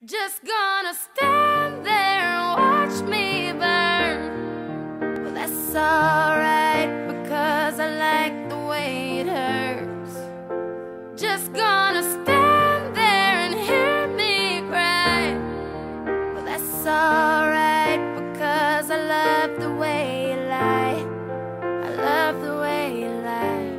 Just gonna stand there and watch me burn. Well, that's alright, because I like the way it hurts. Just gonna stand there and hear me cry. Well, that's alright, because I love the way you lie. I love the way you lie.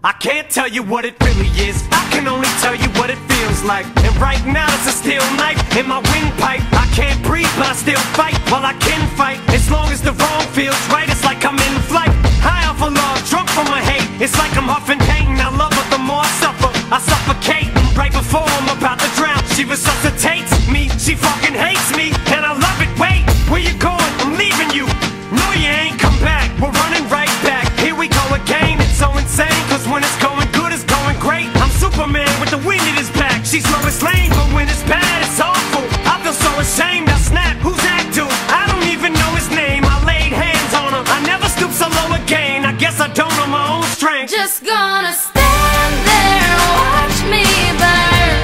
I can't tell you what it really is, I can only tell you what it feels like. And right now it's a steel knife in my windpipe. I can't breathe but I still fight, while I can fight. As long as the wrong feels right, it's like I'm in flight. High off of love, drunk from my hate. It's like I'm huffing pain, I love her the more I suffer. I suffocate, right before I'm about to drown. She resuscitates me, she fucking hates me, and I love it. Wait, where you going? I'm leaving you. No, you ain't come back, we're running right back. Here we go again, it's so insane, cause when it's going good, it's going great. I'm Superman with the wind in his back. She's Lois Lane, but when it's bad, it's awful. I feel so ashamed, I snap, who's that dude? I don't even know his name, I laid hands on him. I never stoop so low again, I guess I don't know my own strength. Just gonna stand there and watch me burn.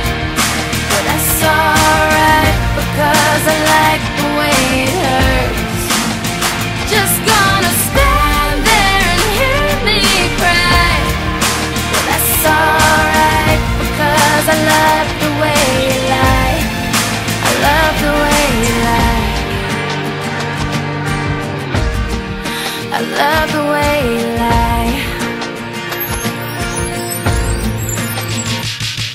But that's alright, because I like the way it hurts. Just gonna stand there and hear me cry. But that's alright, because I love the way you lie. I love the way you lie. I love the way you lie.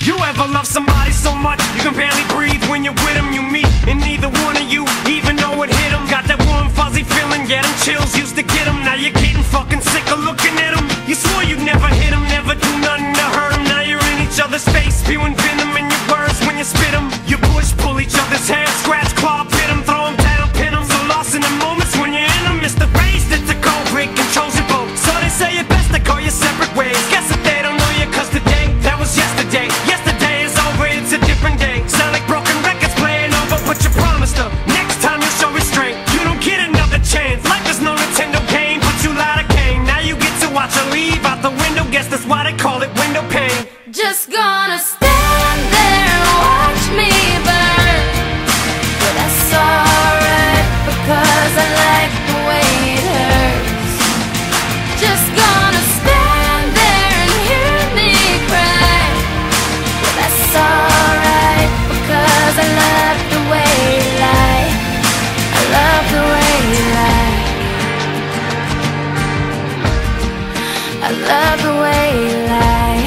You ever love somebody so much you can barely breathe when you're with them? You meet and neither one of you even know it hit them. Got that warm fuzzy feeling, yeah, them chills used to get them. Now you're getting fucking sick of looking at them. You swore you'd never hit them, never do nothing to hurt them. Now you're in each other's face, spewing venom in your words when you spit them. You push, pull each other's hair, scratch, claw, pit them, throw them down, pin them. So lost in the moments when you're in them, it's the race that's the cold break controls your boat. So they say it best to go your separate ways. Guess that they don't know you, cause today, that was yesterday. Yesterday is over, it's a different day. Sound like broken records playing over, but you promised her next time you'll show restraint. You don't get another chance, life is no Nintendo game, but you lied again. Now you get to watch her leave out the window, guess that's why they call it window pane. Just gonna stand there and watch me burn. But that's alright, because I like the way it hurts. Just gonna stand there and hear me cry. But that's alright, because I love the way you lie. I love the way you lie. I love the way you lie.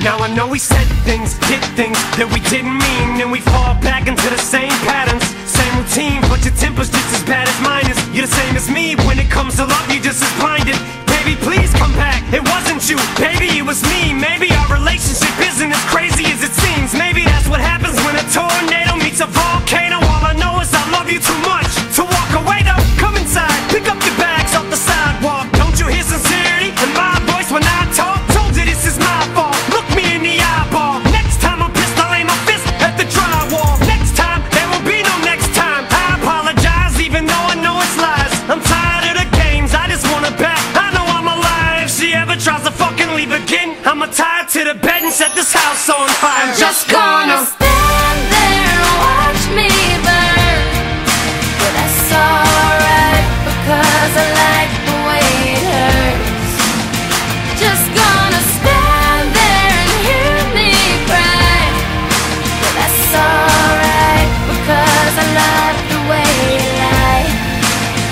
Now I know we said things, did things that we didn't mean, and we fall back into the same patterns, same routine, but your temper's just as bad as mine is. You're the same as me, when it comes to love, you're just as blinded. Baby, please come back, it wasn't you, baby, it was me. Maybe our relationship isn't as crazy as it seems. Maybe that's what happens when a tornado meets a volcano. All I know is I love you too much to walk away though. Come inside, pick up your bags off the sidewalk. Don't you hear sincerity in my voice when I talk? Told you this is my fault, look me in the eyeball. Next time I'm pissed, I'll aim my fist at the drywall. Next time, there will be no next time. I apologize even though I know it's lies. I'm tired of the games, I just want her back. I know I'm alive, if she ever tries to fucking leave again, I'ma tie her to the bed and set this house on fire. I'm just gonna stand there and watch me burn. But that's alright, because I like the way it hurts. Just gonna stand there and hear me cry. But that's alright, because I love the way you lie.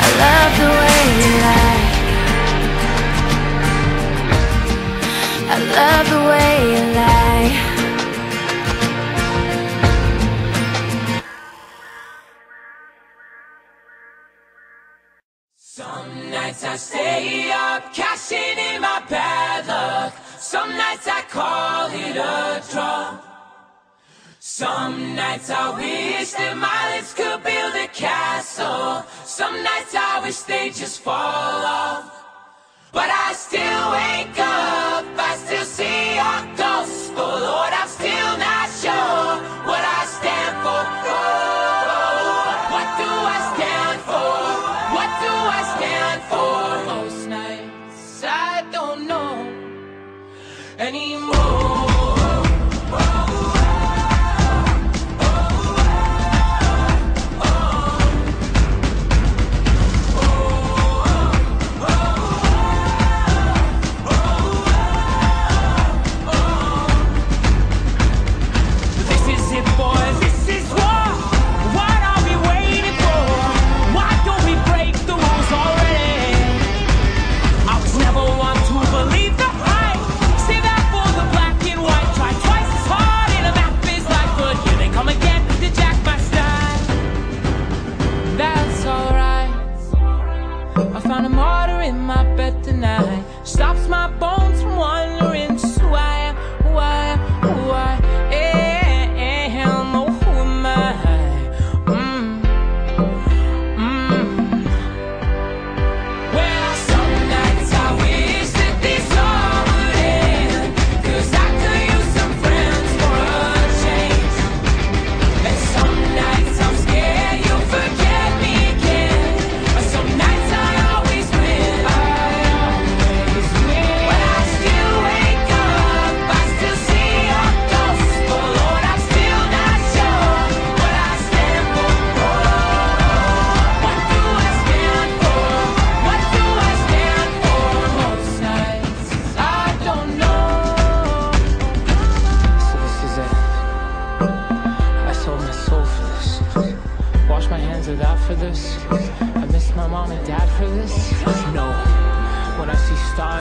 I love the way you lie. I love the way you lie. Some nights I stay up, cashing in my bad luck. Some nights I call it a draw. Some nights I wish that my lips could build a castle. Some nights I wish they just fall off. But I still wake up, I still see your gospel. Lord, I'm still not sure what I stand for. Oh, what do I stand for? What do I stand for? Most nights I don't know anymore.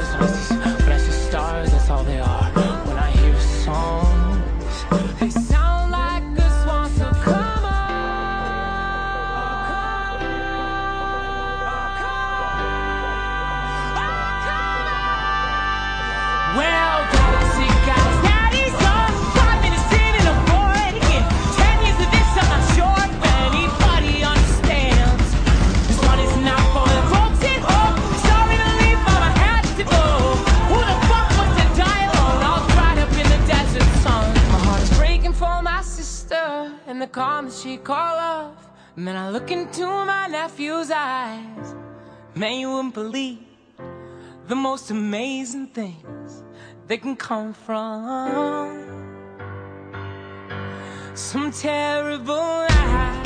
stars, when I see stars, that's all they are. When I hear songs, they sound like a swan, so come on. Well, Dusty guys, daddy's on 5 minutes in and I'm bored again. 10 years of this, I'm not sure if anybody understands. This one is not for the folks at home. Sorry to leave, but I had to go. Who the fuck wants to die alone? All dried up in the desert sun. My heart is breaking for my sister and the calm that she call love. Man, I look into my nephew's eyes. Man, you wouldn't believe the most amazing things that can come from some terrible lie.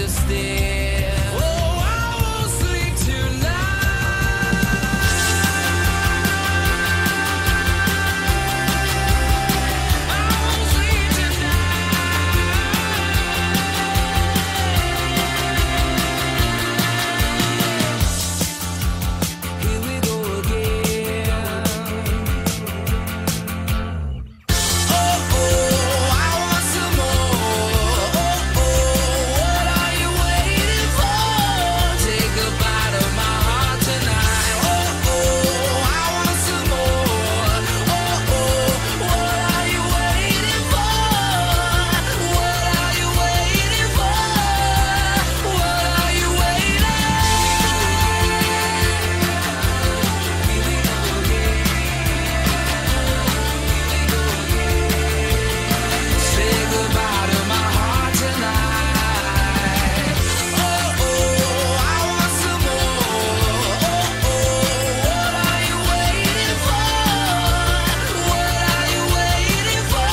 still. Oh, I won't sleep tonight. I won't sleep tonight. Here we go again. Oh, oh, I want some more. Oh, oh, what are you waiting for? Take a bite of my heart tonight. Oh, oh, I want some more. Oh, oh, what are you waiting for? What are you waiting for? What are you waiting? Here we go again. Say goodbye to my heart tonight. Oh, oh, I want some more. Oh, oh, what are you waiting for? What are you waiting for?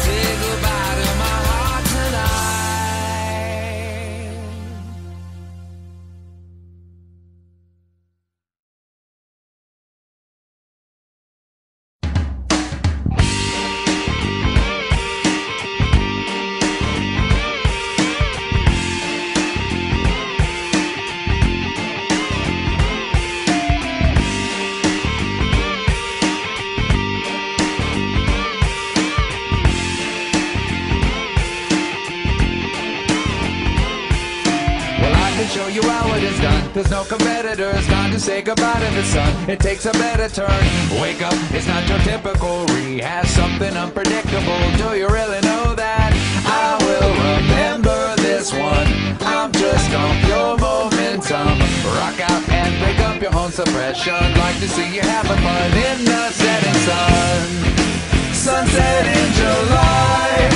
Say goodbye to my heart tonight. Well, I can show you how it is done. There's no competitors. Time to say goodbye to the sun. It takes a better turn. Wake up, it's not your typical rehash. Something unpredictable. Do you really know that? I will remember this one. I'm just on pure momentum. Rock out and break up your own suppression. Like to see you having fun in the setting sun. Sunset in July.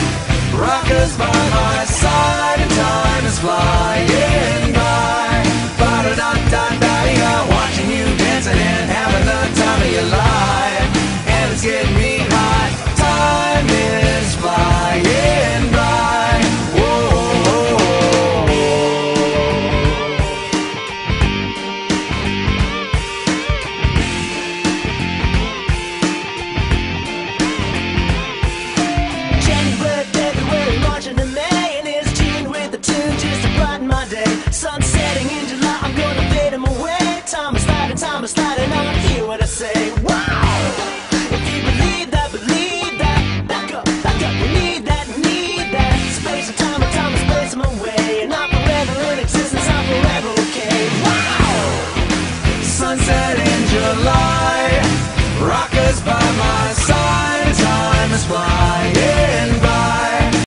Rockers by my side and time is flying by. Ba-da-da-da-da-da, watching you dancing and having the time of your life. And it's getting me hot. Time is flying by. Whoa. January, February, March, and May, and it's June with the tune just to brighten my day. Sun setting in July, I'm gonna fade 'em away. Time is sliding on. Hear what I say? Wow!